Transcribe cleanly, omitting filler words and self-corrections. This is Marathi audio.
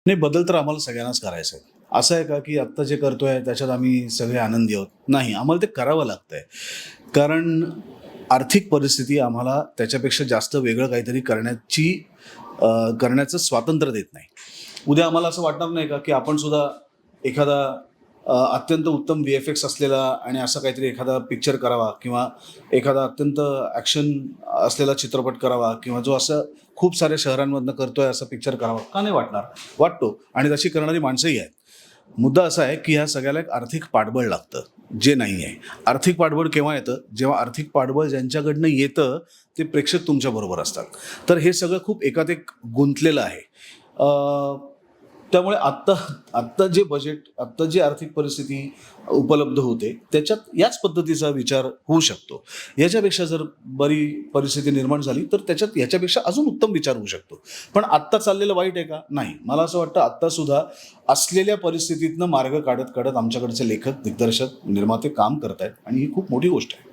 नाही, बदल तर आम्हाला सगळ्यांनाच करायचा आहे. असं आहे का, की आत्ता जे करतोय त्याच्यात आम्ही सगळे आनंदी आहोत? नाही, आम्हाला ते करावं लागतंय. कारण आर्थिक परिस्थिती आम्हाला त्याच्यापेक्षा जास्त वेगळं काहीतरी करण्याचं स्वातंत्र्य देत नाही. उद्या आम्हाला असं वाटणार नाही का, की आपण सुद्धा एखादा अत्यंत उत्तम व्ही-एफ-एक्स असलेला आणि असं काहीतरी एखादा पिक्चर करावा किंवा एखादा अत्यंत ॲक्शन असलेला चित्रपट करावा किंवा जो असं खूप साऱ्या शहरांमधनं करतोय असा पिक्चर करावा, का नाही वाटणार? वाटतो आणि तशी करणारी माणसंही आहेत. मुद्दा असा आहे, की ह्या सगळ्याला एक आर्थिक पाठबळ लागतं, जे नाही आहे. आर्थिक पाठबळ केव्हा येतं? जेव्हा आर्थिक पाठबळ ज्यांच्याकडनं येतं, ते प्रेक्षक तुमच्याबरोबर असतात. तर हे सगळं खूप एकात एक गुंतलेलं आहे. त्यामुळे आत्ता जे बजेट, आत्ता जी आर्थिक परिस्थिती उपलब्ध होते, त्याच्यात याच पद्धतीचा विचार होऊ शकतो. याच्यापेक्षा जर बरी परिस्थिती निर्माण झाली, तर त्याच्यात याच्यापेक्षा अजून उत्तम विचार होऊ शकतो. पण आत्ता चाललेलं वाईट आहे का? नाही. मला असं वाटतं आत्तासुद्धा असलेल्या परिस्थितीतनं मार्ग काढत-काढत आमच्याकडचे लेखक, दिग्दर्शक, निर्माते काम करतायत आणि ही खूप मोठी गोष्ट आहे.